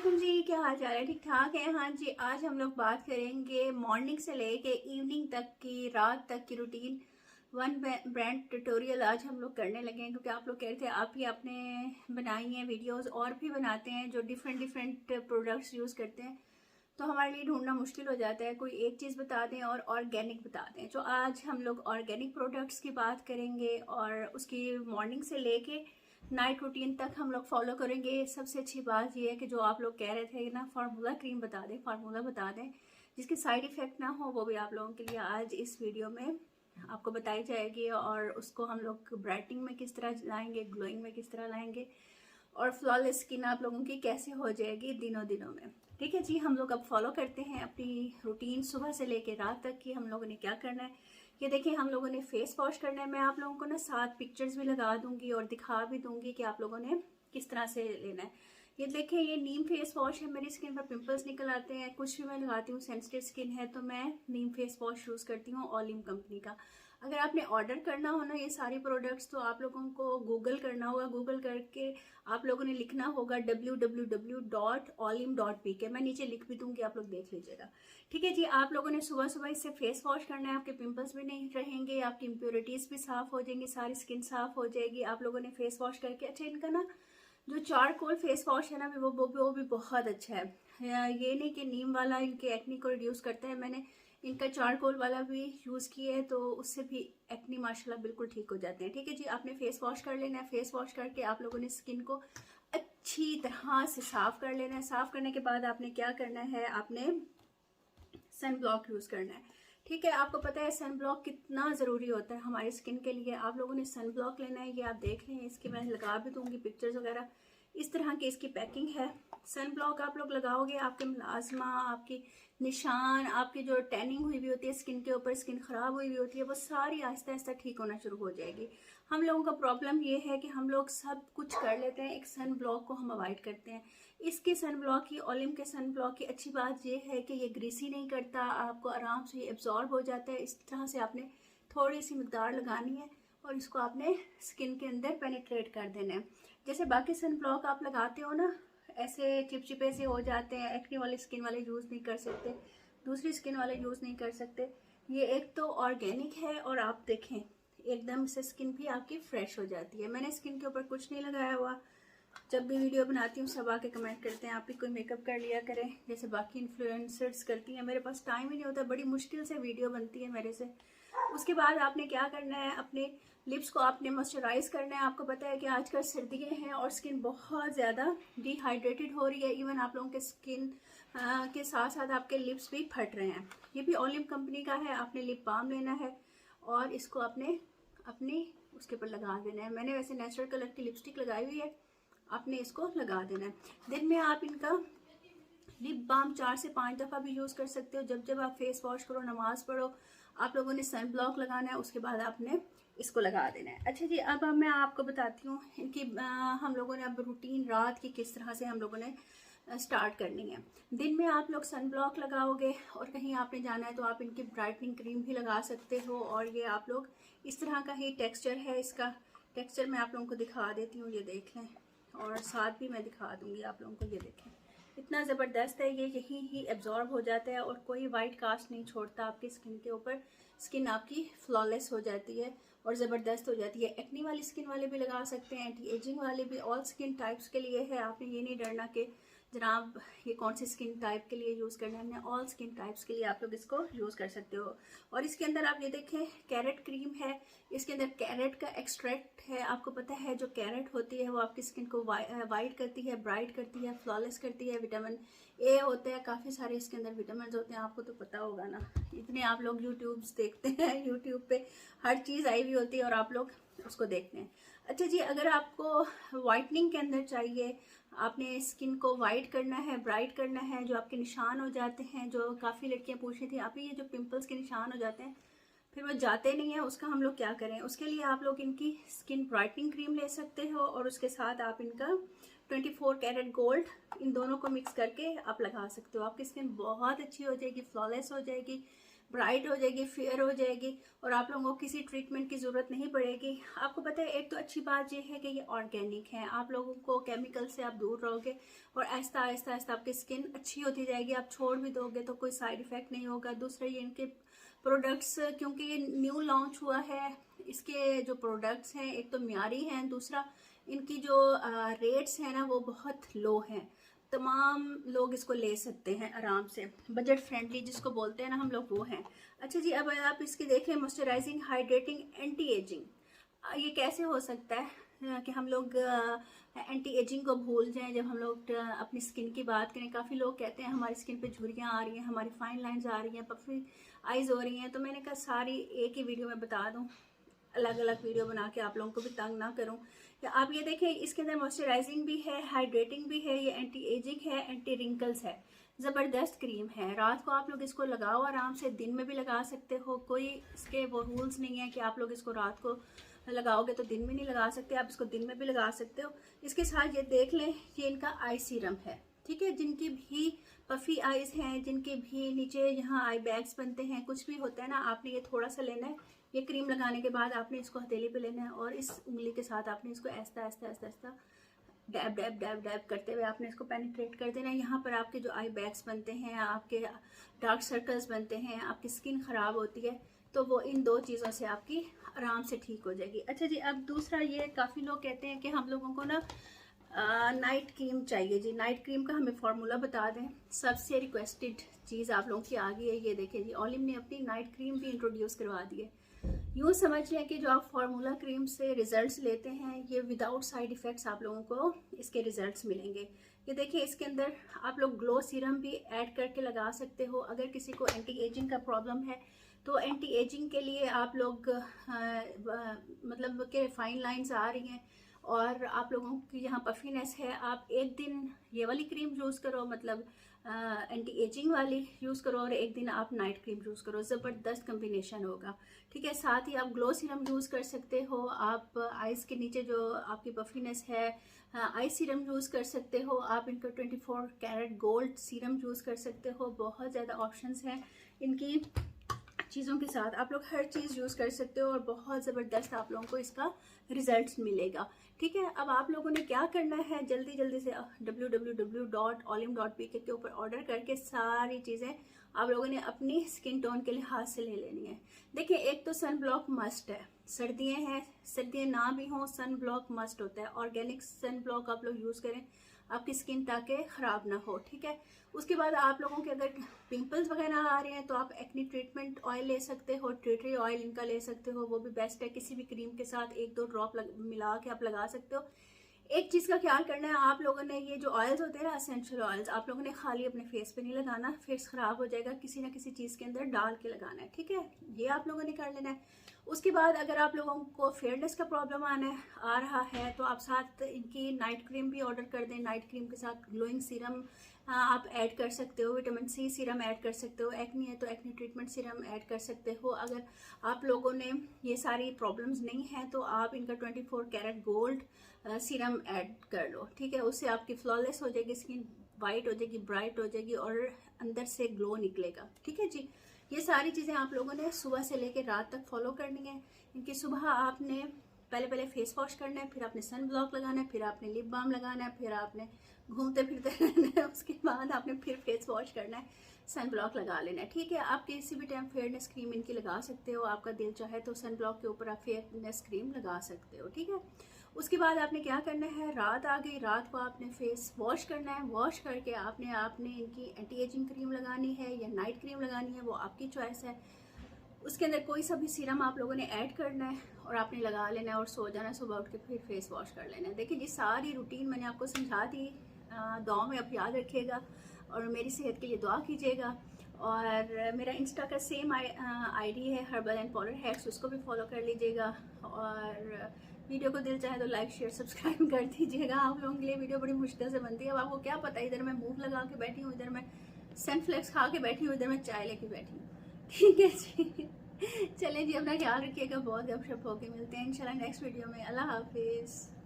वालेकुम जी, क्या हाल चाल है? ठीक ठाक है। हाँ जी, आज हम लोग बात करेंगे मॉर्निंग से लेके इवनिंग तक की, रात तक की रूटीन। वन ब्रांड ट्यूटोरियल आज हम लोग करने लगे हैं, क्योंकि आप लोग कह रहे थे आप ही आपने बनाई हैं वीडियोस, और भी बनाते हैं जो डिफरेंट डिफरेंट प्रोडक्ट्स यूज़ करते हैं, तो हमारे लिए ढूंढना मुश्किल हो जाता है। कोई एक चीज़ बता दें और ऑर्गेनिक बता दें। तो आज हम लोग ऑर्गेनिक प्रोडक्ट्स की बात करेंगे और उसकी मॉर्निंग से लेके नाइट रूटीन तक हम लोग फॉलो करेंगे। सबसे अच्छी बात यह है कि जो आप लोग कह रहे थे ना, फार्मूला क्रीम बता दें, फार्मूला बता दें जिसके साइड इफ़ेक्ट ना हो, वो भी आप लोगों के लिए आज इस वीडियो में आपको बताई जाएगी। और उसको हम लोग ब्राइटनिंग में किस तरह लाएंगे, ग्लोइंग में किस तरह लाएंगे, और फ्लॉलेस स्किन आप लोगों की कैसे हो जाएगी दिनों दिनों में। ठीक है जी, हम लोग अब फॉलो करते हैं अपनी रूटीन सुबह से लेकर रात तक की। हम लोगों ने क्या करना है ये देखिए, हम लोगों ने फेस वॉश करना है। मैं आप लोगों को ना 7 पिक्चर्स भी लगा दूंगी और दिखा भी दूंगी कि आप लोगों ने किस तरह से लेना है। ये देखिए, ये नीम फेस वॉश है। मेरी स्किन पर पिंपल्स निकल आते हैं, कुछ भी मैं लगाती हूँ, सेंसिटिव स्किन है, तो मैं नीम फेस वॉश यूज़ करती हूँ ऑलिम कंपनी का। अगर आपने ऑर्डर करना हो ना ये सारी प्रोडक्ट्स, तो आप लोगों को गूगल करना होगा। गूगल करके आप लोगों ने लिखना होगा www.olim.pk। मैं नीचे लिख भी दूंगी, आप लोग देख लीजिएगा। ठीक है जी, आप लोगों ने सुबह सुबह इससे फेस वॉश करना है। आपके पिंपल्स भी नहीं रहेंगे, आपकी इम्प्योरिटीज भी साफ हो जाएंगी, सारी स्किन साफ हो जाएगी। आप लोगों ने फेस वॉश करके, अच्छा इनका ना जो चारकोल फेस वॉश है ना, वो भी बहुत अच्छा है। ये नहीं कि नीम वाला इनके एक्नी को रिड्यूस करता है, मैंने इनका चारकोल वाला भी यूज़ किया है, तो उससे भी एक्नी माशाल्लाह बिल्कुल ठीक हो जाते हैं। ठीक है जी, आपने फेस वॉश कर लेना है। फेस वॉश करके आप लोगों ने स्किन को अच्छी तरह से साफ कर लेना है। साफ करने के बाद आपने क्या करना है, आपने सन ब्लॉक यूज़ करना है। ठीक है, आपको पता है सन ब्लॉक कितना ज़रूरी होता है हमारी स्किन के लिए। आप लोगों ने सन ब्लॉक लेना है, ये आप देख लें, इसकी मैं लगा भी दूंगी पिक्चर्स वगैरह। इस तरह की इसकी पैकिंग है। सन ब्लॉक आप लोग लगाओगे, आपके मुलाजमा, आपकी निशान, आपकी जो टैनिंग हुई भी होती है स्किन के ऊपर, स्किन खराब हुई भी होती है, वो सारी आहिस्ता आहिस्ता ठीक होना शुरू हो जाएगी। हम लोगों का प्रॉब्लम ये है कि हम लोग सब कुछ कर लेते हैं, एक सन ब्लॉक को हम अवॉइड करते हैं। इसके सन ब्लॉक की, ओलिम के सन ब्लॉक की अच्छी बात यह है कि ये ग्रीसी नहीं करता, आपको आराम से एब्जॉर्ब हो जाता है। इस तरह से आपने थोड़ी सी मिकदार लगानी है और इसको आपने स्किन के अंदर पेनिट्रेट कर देना है। जैसे बाकी सन ब्लॉक आप लगाते हो ना, ऐसे चिपचिपे से हो जाते हैं, एक्ने वाली स्किन वाले यूज़ नहीं कर सकते, दूसरी स्किन वाले यूज़ नहीं कर सकते। ये एक तो ऑर्गेनिक है, और आप देखें एकदम से स्किन भी आपकी फ्रेश हो जाती है। मैंने स्किन के ऊपर कुछ नहीं लगाया हुआ। जब भी वीडियो बनाती हूँ सब आके कमेंट करते हैं आप भी कोई मेकअप कर लिया करें जैसे बाकी इन्फ्लुएंसर्स करती हैं। मेरे पास टाइम ही नहीं होता, बड़ी मुश्किल से वीडियो बनती है मेरे से। उसके बाद आपने क्या करना है, अपने लिप्स को आपने मॉइस्चराइज करना है। आपको पता है कि आजकल सर्दियाँ हैं और स्किन बहुत ज़्यादा डिहाइड्रेटेड हो रही है। इवन आप लोगों के स्किन के साथ साथ आपके लिप्स भी फट रहे हैं। ये भी ओलिम कंपनी का है। आपने लिप बाम लेना है और इसको आपने अपने उसके ऊपर लगा देना है। मैंने वैसे नेचुरल कलर की लिपस्टिक लगाई हुई है, आपने इसको लगा देना है। दिन में आप इनका लिप बाम 4 से 5 दफ़ा भी यूज़ कर सकते हो। जब जब आप फेस वॉश करो, नमाज पढ़ो, आप लोगों ने सन ब्लॉक लगाना है, उसके बाद आपने इसको लगा देना है। अच्छा जी, अब मैं आपको बताती हूँ इनकी हम लोगों ने अब रूटीन रात की किस तरह से हम लोगों ने स्टार्ट करनी है। दिन में आप लोग सन ब्लॉक लगाओगे और कहीं आपने जाना है तो आप इनकी ब्राइटनिंग क्रीम भी लगा सकते हो। और ये आप लोग इस तरह का ही टेक्सचर है, इसका टेक्सचर मैं आप लोगों को दिखा देती हूँ, ये देख लें, और साथ भी मैं दिखा दूंगी आप लोगों को। ये देखें, इतना ज़बरदस्त है ये, यहीं ही एब्जॉर्ब हो जाता है और कोई वाइट कास्ट नहीं छोड़ता आपकी स्किन के ऊपर। स्किन आपकी फ्लॉलेस हो जाती है और ज़बरदस्त हो जाती है। एक्नी वाली स्किन वाले भी लगा सकते हैं, एंटी एजिंग वाले भी, ऑल स्किन टाइप्स के लिए है। आपने ये नहीं डरना कि जनाब ये कौन सी स्किन टाइप के लिए यूज़ करना है। हमने ऑल स्किन टाइप्स के लिए आप लोग इसको यूज़ कर सकते हो। और इसके अंदर आप ये देखें, कैरेट क्रीम है, इसके अंदर कैरेट का एक्सट्रैक्ट है। आपको पता है जो कैरेट होती है वो आपकी स्किन को वाइट करती है, ब्राइट करती है, फ्लॉलेस करती है। विटामिन ए होता है, काफ़ी सारे इसके अंदर विटामिन होते हैं, आपको तो पता होगा ना, इतने आप लोग यूट्यूब्स देखते हैं, यूट्यूब पे हर चीज़ आई हुई होती है और आप लोग उसको देखते हैं। अच्छा जी, अगर आपको वाइटनिंग के अंदर चाहिए, आपने स्किन को वाइट करना है, ब्राइट करना है, जो आपके निशान हो जाते हैं, जो काफ़ी लड़कियां पूछ रही थी आप ये जो पिंपल्स के निशान हो जाते हैं फिर वो जाते नहीं है, उसका हम लोग क्या करें। उसके लिए आप लोग इनकी स्किन ब्राइटनिंग क्रीम ले सकते हो और उसके साथ आप इनका 24 कैरेट गोल्ड, इन दोनों को मिक्स करके आप लगा सकते हो। आपकी स्किन बहुत अच्छी हो जाएगी, फ्लॉलेस हो जाएगी, ब्राइट हो जाएगी, फेयर हो जाएगी और आप लोगों को किसी ट्रीटमेंट की ज़रूरत नहीं पड़ेगी। आपको पता है एक तो अच्छी बात ये है कि ये ऑर्गेनिक है, आप लोगों को केमिकल से आप दूर रहोगे और आहिस्ता आहिस्ता आहिस्ता आपकी स्किन अच्छी होती जाएगी। आप छोड़ भी दोगे तो कोई साइड इफ़ेक्ट नहीं होगा। दूसरा ये इनके प्रोडक्ट्स, क्योंकि ये न्यू लॉन्च हुआ है, इसके जो प्रोडक्ट्स हैं एक तो म्यारी हैं, दूसरा इनकी जो रेट्स हैं ना वो बहुत लो हैं। तमाम लोग इसको ले सकते हैं आराम से, बजट फ्रेंडली जिसको बोलते हैं ना हम लोग, वो हैं। अच्छा जी, अब आप इसकी देखें, मॉइस्चराइजिंग, हाइड्रेटिंग, एंटी एजिंग। ये कैसे हो सकता है कि हम लोग एंटी एजिंग को भूल जाएं जब हम लोग अपनी स्किन की बात करें। काफ़ी लोग कहते हैं हमारी स्किन पे झुर्रियाँ आ रही हैं, हमारी फाइन लाइंस आ रही हैं, पफी आइज़ हो रही हैं। तो मैंने कहा सारी एक ही वीडियो में बता दूं, अलग अलग वीडियो बना के आप लोगों को भी तंग ना करूं। या आप ये देखें, इसके अंदर मॉइस्चराइजिंग भी है, हाइड्रेटिंग भी है, ये एंटी एजिंग है, एंटी रिंकल्स है, ज़बरदस्त क्रीम है। रात को आप लोग इसको लगाओ आराम से, दिन में भी लगा सकते हो, कोई इसके वो रूल्स नहीं है कि आप लोग इसको रात को लगाओगे तो दिन में नहीं लगा सकते, आप इसको दिन में भी लगा सकते हो। इसके साथ ये देख लें, ये इनका आई सीरम है, ठीक है। जिनकी भी पफी आइज़ हैं, जिनके भी नीचे यहाँ आई बैग्स बनते हैं, कुछ भी होता है ना, आपने ये थोड़ा सा लेना है। ये क्रीम लगाने के बाद आपने इसको हथेली पे लेना है और इस उंगली के साथ आपने इसको ऐसा ऐसा ऐसा ऐसा डैब डैब डैब डैब करते हुए आपने इसको पेनिट्रेट कर देना है। यहाँ पर आपके जो आई बैग्स बनते हैं, आपके डार्क सर्कल्स बनते हैं, आपकी स्किन ख़राब होती है, तो वो इन दो चीज़ों से आपकी आराम से ठीक हो जाएगी। अच्छा जी, अब दूसरा ये काफ़ी लोग कहते हैं कि हम लोगों को ना नाइट क्रीम चाहिए जी। नाइट क्रीम का हमें फार्मूला बता दें। सबसे रिक्वेस्टेड चीज़ आप लोगों की आ गई है, ये देखें जी, ओलिम ने अपनी नाइट क्रीम भी इंट्रोड्यूस करवा दी है। यूँ समझ लें कि जो आप फार्मूला क्रीम से रिजल्ट्स लेते हैं, ये विदाउट साइड इफ़ेक्ट्स आप लोगों को इसके रिजल्ट्स मिलेंगे। ये देखिए, इसके अंदर आप लोग ग्लो सीरम भी ऐड करके लगा सकते हो। अगर किसी को एंटी एजिंग का प्रॉब्लम है तो एंटी एजिंग के लिए आप लोग मतलब कि फाइन लाइंस आ रही हैं और आप लोगों की यहाँ पफीनेस है, आप एक दिन ये वाली क्रीम यूज़ करो, मतलब एंटी एजिंग वाली यूज़ करो, और एक दिन आप नाइट क्रीम यूज़ करो, ज़बरदस्त कम्बिनेशन होगा, ठीक है। साथ ही आप ग्लो सीरम यूज़ कर सकते हो। आप आइज़ के नीचे जो आपकी पफीनेस है, आई सीरम यूज़ कर सकते हो। आप इनका 24 कैरेट गोल्ड सीरम यूज़ कर सकते हो। बहुत ज़्यादा ऑप्शंस हैं इनकी चीज़ों के साथ, आप लोग हर चीज़ यूज़ कर सकते हो और बहुत ज़बरदस्त आप लोगों को इसका रिजल्ट मिलेगा, ठीक है। अब आप लोगों ने क्या करना है, जल्दी जल्दी से www.olim.pk के ऊपर ऑर्डर करके सारी चीज़ें आप लोगों ने अपनी स्किन टोन के लिहाज से ले लेनी है। देखिए, एक तो सन ब्लॉक मस्ट है, सर्दियाँ हैं, सर्दियाँ ना भी हों, सन ब्लॉक मस्ट होता है। ऑर्गेनिक सन ब्लॉक आप लोग यूज़ करें आपकी स्किन ताकि ख़राब ना हो, ठीक है। उसके बाद आप लोगों के अगर पिंपल्स वगैरह आ रहे हैं तो आप एक्नी ट्रीटमेंट ऑयल ले सकते हो, ट्रीटरी ऑयल इनका ले सकते हो, वो भी बेस्ट है। किसी भी क्रीम के साथ 1-2 ड्रॉप मिला के आप लगा सकते हो। एक चीज़ का ख्याल करना है, आप लोगों ने ये जो ऑयल्स होते हैं ना, एसेंशियल ऑयल्स, आप लोगों ने खाली अपने फेस पे नहीं लगाना, फेस ख़राब हो जाएगा, किसी ना किसी चीज़ के अंदर डाल के लगाना है, ठीक है। ये आप लोगों ने कर लेना है। उसके बाद अगर आप लोगों को फेयरनेस का प्रॉब्लम आ रहा है तो आप साथ इनकी नाइट क्रीम भी ऑर्डर कर दें। नाइट क्रीम के साथ ग्लोइंग सीरम आप ऐड कर सकते हो, विटामिन सी सीरम ऐड कर सकते हो, एक्नी है तो एक्नी ट्रीटमेंट सीरम ऐड कर सकते हो। अगर आप लोगों ने ये सारी प्रॉब्लम्स नहीं हैं तो आप इनका 24 कैरेट गोल्ड सीरम ऐड कर लो, ठीक है। उससे आपकी फ्लॉलेस हो जाएगी स्किन, वाइट हो जाएगी, ब्राइट हो जाएगी और अंदर से ग्लो निकलेगा, ठीक है जी। ये सारी चीज़ें आप लोगों ने सुबह से लेकर रात तक फॉलो करनी है। इनकी सुबह आपने पहले फेस वॉश करना है, फिर आपने सन ब्लॉक लगाना है, फिर आपने लिप बाम लगाना है, फिर आपने घूमते फिरते रहना है, उसके बाद आपने फिर फेस वॉश करना है, सन ब्लॉक लगा लेना है, ठीक है। आप किसी भी टाइम फेयरनेस क्रीम इनकी लगा सकते हो, आपका दिल चाहे तो सन ब्लॉक के ऊपर आप फेयरनेस क्रीम लगा सकते हो, ठीक है। उसके बाद आपने क्या करना है, रात आ गई, रात को आपने फेस वॉश करना है। वॉश करके आपने इनकी एंटी एजिंग क्रीम लगानी है या नाइट क्रीम लगानी है, वो आपकी चॉइस है। उसके अंदर कोई सा भी सीरम आप लोगों ने ऐड करना है और आपने लगा लेना है और सो जाना, सुबह उठ के फिर फेस वॉश कर लेना है। देखिए जी, सारी रूटीन मैंने आपको समझा दी, दुआ में आप याद रखिएगा और मेरी सेहत के लिए दुआ कीजिएगा। और मेरा इंस्टा का सेम आईडी है, हर्बल एंड पाउडर हैक्स, उसको भी फॉलो कर लीजिएगा। और वीडियो को दिल चाहे तो लाइक शेयर सब्सक्राइब कर दीजिएगा। आप लोगों के लिए वीडियो बड़ी मुश्किल से बनती है, अब आपको क्या पता, इधर मैं मूव लगा के बैठी हूँ, इधर मैं सनफ्लेक्स खा के बैठी हूँ, इधर मैं चाय लेके बैठी हूँ, ठीक है जी। चलें जी, अपना ख्याल रखिएगा, बहुत गपशप होके मिलते हैं इंशाल्लाह नेक्स्ट वीडियो में। अल्लाह हाफिज़।